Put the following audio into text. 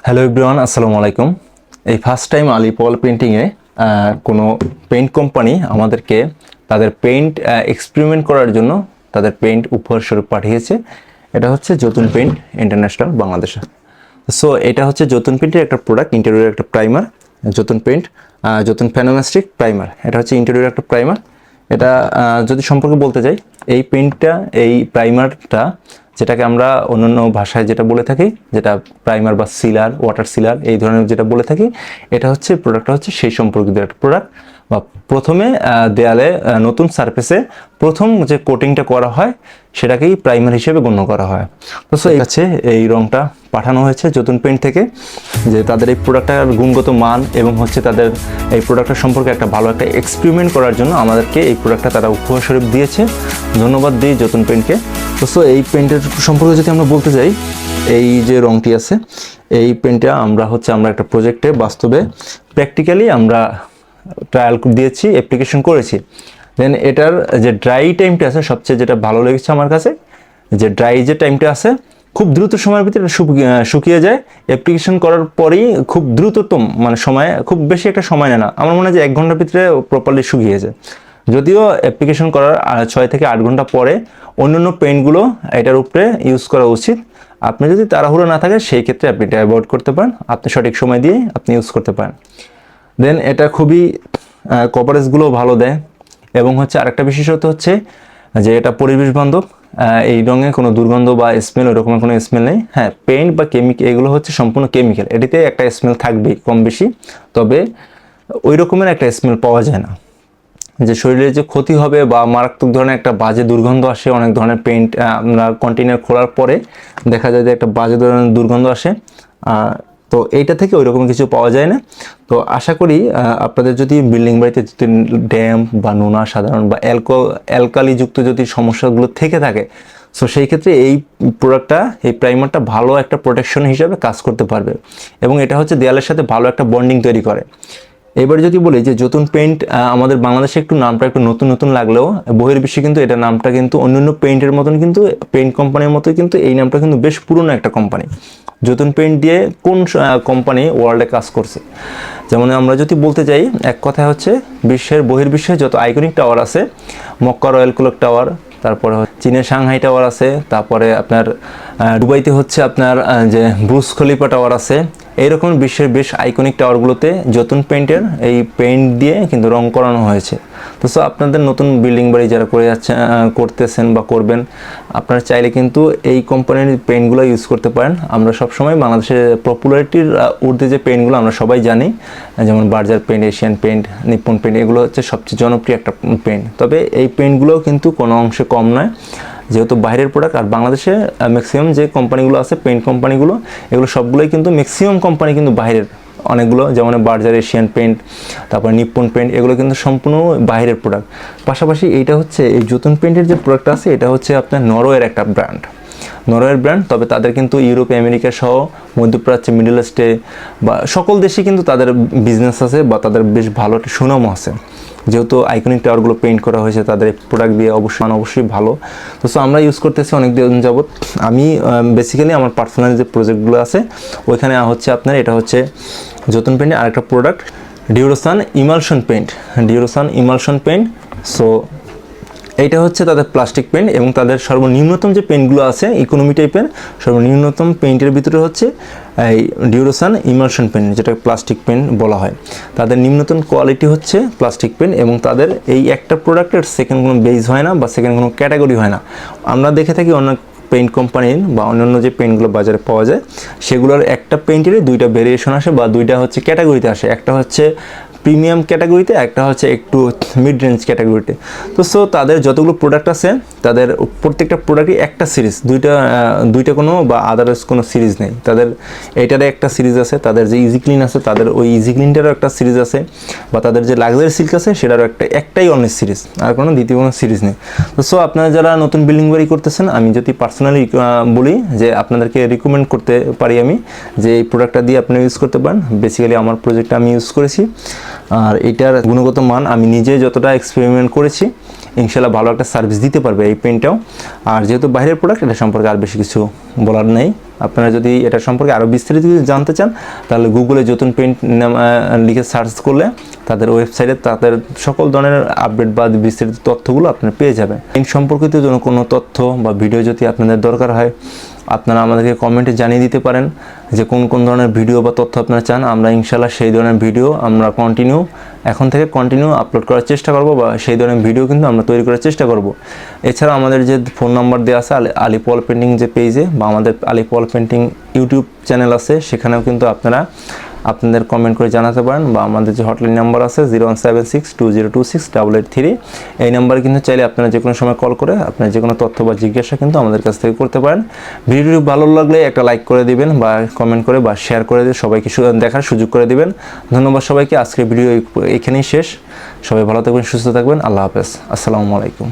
Hello everyone, আসসালামু আলাইকুম। এই ফার্স্ট টাইম আলিপ ওয়াল পেন্টিংয়ে কোনো পেইন্ট কোম্পানি আমাদেরকে তাদের পেইন্ট এক্সপেরিমেন্ট করার জন্য তাদের পেইন্ট উপহার স্বরূপ পাঠিয়েছে। এটা হচ্ছে যতুন পেইন্ট ইন্টারন্যাশনাল বাংলাদেশে। সো এটা হচ্ছে যতুন পেইন্টের একটা প্রোডাক্ট, ইন্টেরিয়র একটা প্রাইমার। যতুন পেইন্ট যতুন ফেনোমেস্টিক প্রাইমার, এটা হচ্ছে ইন্টেরিয়র একটা প্রাইমার। এটা যদি সম্পর্কে বলতে চাই, এই পেইন্টটা, এই প্রাইমারটা যেটাকে আমরা অন্যান্য ভাষায় যেটা বলে থাকি, যেটা প্রাইমার বা সিলার, ওয়াটার সিলার এই ধরনের যেটা বলে থাকি, এটা হচ্ছে প্রোডাক্টটা হচ্ছে সেই সম্পর্কিত একটা প্রোডাক্ট। বা প্রথমে দেয়ালে নতুন সারফেসে প্রথম যে কোটিংটা করা হয় সেটাকেই প্রাইমার হিসেবে গণ্য করা হয়। তো সো এই রংটা পাঠানো হয়েছে যতুন পেইন্ট থেকে, যে তাদের এই প্রোডাক্টটার গুণগত মান এবং হচ্ছে তাদের এই প্রোডাক্টটা সম্পর্কে একটা ভালো একটা এক্সপেরিমেন্ট করার জন্য আমাদেরকে এই প্রোডাক্টটা তারা উপহার স্বরূপ দিয়েছে। ধন্যবাদ দিই যতুন পেইন্টকে। তো সো এই পেইন্টের সম্পর্কে যদি আমরা বলতে যাই, এই যে রংটি আছে, এই পেইন্টটা আমরা একটা প্রজেক্টে বাস্তবে প্র্যাকটিক্যালি আমরা ট্রায়াল দিয়েছি, অ্যাপ্লিকেশন করেছি। দেন এটার যে ড্রাই টাইমটা আছে, সবচেয়ে যেটা ভালো লেগেছে আমার কাছে, যে ড্রাই যে টাইমটা আছে খুব দ্রুত সময়ের ভিতরে শুকিয়ে যায়। অ্যাপ্লিকেশন করার পরেই খুব দ্রুততম সময়, খুব বেশি একটা সময় নেয় না। আমার মনে হয় যে 1 ঘন্টার ভিতরে প্রপারলি শুকিয়ে যায়। যদিও অ্যাপ্লিকেশন করার 6 থেকে 8 ঘন্টা পরে অন্যান্য পেইন্টগুলো এটার উপরে ইউজ করা উচিত। আপনি যদি তাড়াহুড়ো না থাকে সেই ক্ষেত্রে আপনি এটা অ্যাভয়েড করতে পারেন, আপনি সঠিক সময় দিয়ে আপনি ইউজ করতে পারেন। দেন এটা খুবই কভারেজগুলো ভালো দেয়, এবং আরেকটা বিশেষত হচ্ছে যে এটা পরিবেশ বান্ধব। এই রঙে কোনো দুর্গন্ধ বা স্মেল, ওই রকমের কোনো স্মেল নেই। হ্যাঁ, পেইন্ট বা কেমিক্যাল এগুলো হচ্ছে সম্পূর্ণ কেমিক্যাল, এটিতে একটা স্মেল থাকবেই কম বেশি, তবে ওই রকমের একটা স্মেল পাওয়া যায় না যে শরীরে যে ক্ষতি হবে বা মারাত্মক ধরনের একটা বাজে দুর্গন্ধ আসে। অনেক ধরনের পেইন্ট আমরা কন্টেনার খোলার পরে দেখা যায় যে একটা বাজে ধরনের দুর্গন্ধ আসে, তো এইটা থেকে ওই রকম কিছু পাওয়া যায় না। তো আশা করি আপনাদের যদি বিল্ডিং বাড়িতে যদি ড্যাম্প বা নোনা সাধারণ বা অ্যালকালিযুক্ত যদি সমস্যাগুলো থেকে থাকে, সো সেই ক্ষেত্রে এই প্রোডাক্টটা, এই প্রাইমারটা ভালো একটা প্রোটেকশন হিসাবে কাজ করতে পারবে, এবং এটা হচ্ছে দেয়ালের সাথে ভালো একটা বন্ডিং তৈরি করে। এবার যদি বলি যে যতুন পেইন্ট আমাদের বাংলাদেশে একটু নামটা একটু নতুন নতুন লাগলেও বহির্বিশ্বে কিন্তু এটা নামটা কিন্তু অন্যান্য পেইন্টের মতন, কিন্তু পেইন্ট কোম্পানির মতোই কিন্তু এই নামটা কিন্তু বেশ পুরনো একটা কোম্পানি। যতুন পেইন্ট দিয়ে কোন কোম্পানি ওয়ার্ল্ডে কাজ করছে, যেমন আমরা যদি বলতে চাই, এক কথায় হচ্ছে বহির্বিশ্বে যত আইকনিক টাওয়ার আছে, মক্কা রয়্যাল ক্লক টাওয়ার, তারপরে চীনের সাংহাই টাওয়ার আছে, তারপরে আপনার দুবাইতে হচ্ছে আপনার যে বুর্জ খলিফা টাওয়ার আছে, এইরকম বিশ্বের বেশ আইকনিক টাওয়ারগুলোতে যতুন পেইন্টের এই পেইন্ট দিয়ে কিন্তু রং করানো হয়েছে। তো সো আপনাদের নতুন বিল্ডিং বাড়ি যারা করতেছেন বা করবেন, আপনারা চাইলে কিন্তু এই কোম্পানির পেইন্টগুলো ইউজ করতে পারেন। আমরা সবসময় বাংলাদেশের পপুলারিটির ঊর্ধ্বে যে পেইন্টগুলো আমরা সবাই জানি, যেমন Berger paint, Asian paint, Nippon paint, এগুলো হচ্ছে সবচেয়ে জনপ্রিয় একটা পেইন্ট। তবে এই পেইন্টগুলোও কিন্তু কোনো অংশে কম নয়, যেহেতু বাইরের প্রোডাক্ট। আর বাংলাদেশে ম্যাক্সিমাম যে কোম্পানিগুলো আছে, পেইন্ট কোম্পানিগুলো, এগুলো সবগুলোই কিন্তু ম্যাক্সিমাম কোম্পানি কিন্তু বাইরের অনেকগুলো, যেমন বার্জার, এশিয়ান পেইন্ট, তারপর নিপ্পন পেইন্ট, এগুলো কিন্তু সম্পূর্ণ বাইরের প্রোডাক্ট। পাশাপাশি এইটা হচ্ছে এই যতুন পেইন্টের যে প্রোডাক্ট আছে, এটা হচ্ছে আপনার নরওয়ের একটা ব্র্যান্ড, নরওয়ের ব্র্যান্ড। তবে তাদের কিন্তু ইউরোপ, আমেরিকা সহ মধ্যপ্রাচ্যে, মিডল ইস্টে বা সকল দেশে কিন্তু তাদের বিজনেস আছে বা তাদের বেশ ভালো একটা সুনামও আছে। যেহেতু আইকনিক টাওয়ারগুলো পেইন্ট করা হয়েছে তাদের প্রোডাক্ট দিয়ে, অবশ্যই ভালো। তো সো আমরা ইউজ করতেছি অনেক দিন যাবত। আমি বেসিক্যালি আমার পার্সোনাল যে প্রজেক্টগুলো আছে ওইখানে হচ্ছে আপনার এটা হচ্ছে যতুন পেইন্টের আরেকটা প্রোডাক্ট, ডিউরোসান ইমালশন পেইন্ট। সো এইটা হচ্ছে তাদের প্লাস্টিক পেইন্ট, এবং তাদের সর্বনিম্নতম যে পেইন্টগুলো আছে ইকোনমি টাইপের, সর্বনিম্নতম পেইন্টের ভিতরে হচ্ছে এই ডিউরোসান ইমালশন পেইন্ট, যেটা প্লাস্টিক পেইন্ট বলা হয়। তাদের নিম্নতম কোয়ালিটি হচ্ছে প্লাস্টিক পেইন্ট, এবং তাদের এই একটা প্রোডাক্টের সেকেন্ড কোনো বেস হয় না বা সেকেন্ড কোনো ক্যাটাগরি হয় না। আমরা দেখে থাকি অনেক পেইন্ট কোম্পানির বা অন্যান্য যে পেইন্টগুলো বাজারে পাওয়া যায়, সেগুলোর একটা পেইন্টেরই 2টা ভেরিয়েশন আসে বা 2টা হচ্ছে ক্যাটাগরিতে আসে। একটা হচ্ছে প্রিমিয়াম ক্যাটাগরিতে, একটা হচ্ছে একটু মিড রেঞ্জ ক্যাটাগরিতে। তো সো তাদের যতগুলো প্রোডাক্ট আছে, তাদের প্রত্যেকটা প্রোডাক্টই একটা সিরিজ, দুইটা কোনো বা আদার্স কোনো সিরিজ নেই। তাদের এইটারে একটা সিরিজ আছে, তাদের যে ইজি ক্লিন আছে তাদের ওই ইজি ক্লিনটারও একটা সিরিজ আছে, বা তাদের যে লাক্সারি সিল্ক আছে সেটারও একটাই অনলি সিরিজ, আর কোনো দ্বিতীয় কোনো সিরিজ নেই। তো সো আপনারা যারা নতুন বিল্ডিং বাড়ি করতেছেন, আমি যদি পার্সোনালি বলি যে আপনাদেরকে রিকমেন্ড করতে পারি আমি যে এই প্রোডাক্টটা দিয়ে আপনি ইউজ করতে পারেন। বেসিক্যালি আমার প্রজেক্টটা আমি ইউজ করেছি, আর এটার গুণগত মান আমি নিজে যতটা এক্সপেরিমেন্ট করেছি, ইনশাল্লাহ ভালো একটা সার্ভিস দিতে পারবে এই পেনটাও। আর যেহেতু বাইরের প্রোডাক্ট, এটা সম্পর্কে আর বেশি কিছু বলার নেই। আপনারা যদি এটা সম্পর্কে আরও বিস্তারিত কিছু জানতে চান তাহলে গুগলে যতুন পেইন্ট লিখে সার্চ করলে তাদের ওয়েবসাইটে তাদের সকল ধরনের আপডেট বা বিস্তারিত তথ্যগুলো আপনারা পেয়ে যাবেন। পেইন্ট সম্পর্কিত কোনো তথ্য বা ভিডিও যদি আপনাদের দরকার হয় আপনারা আমাদেরকে কমেন্টে জানিয়ে দিতে পারেন যে কোন কোন ধরনের ভিডিও বা তথ্য আপনারা চান। আমরা ইনশাল্লাহ সেই ধরনের ভিডিও আমরা এখন থেকে কন্টিনিউ আপলোড করার চেষ্টা করব বা সেই ধরনের ভিডিও কিন্তু আমরা তৈরি করার চেষ্টা করব। এছাড়া আমাদের যে ফোন নাম্বার দেওয়া আছে আলিপ ওয়াল পেন্টিং যে পেজে বা আমাদের আলিপ ওয়াল পেন্টিং ইউটিউব চ্যানেল আছে সেখানেও কিন্তু আপনারা আপনাদের কমেন্ট করে জানাতে পারেন বা আমাদের যে হটলাইন নাম্বার আছে 01762026883 এই নাম্বারে কিন্তু চাইলে আপনারা যে কোনো সময় কল করে আপনার যে কোনো তথ্য বা জিজ্ঞাসা কিন্তু আমাদের কাছ থেকে করতে পারেন। ভিডিওটি ভালো লাগলে একটা লাইক করে দিবেন বা কমেন্ট করে বা শেয়ার করে দিয়ে সবাইকে দেখার সুযোগ করে দিবেন। ধন্যবাদ সবাইকে। আজকের ভিডিও এখানেই শেষ। সবাই ভালো থাকবেন, সুস্থ থাকবেন। আল্লাহ হাফেজ। আসসালামু আলাইকুম।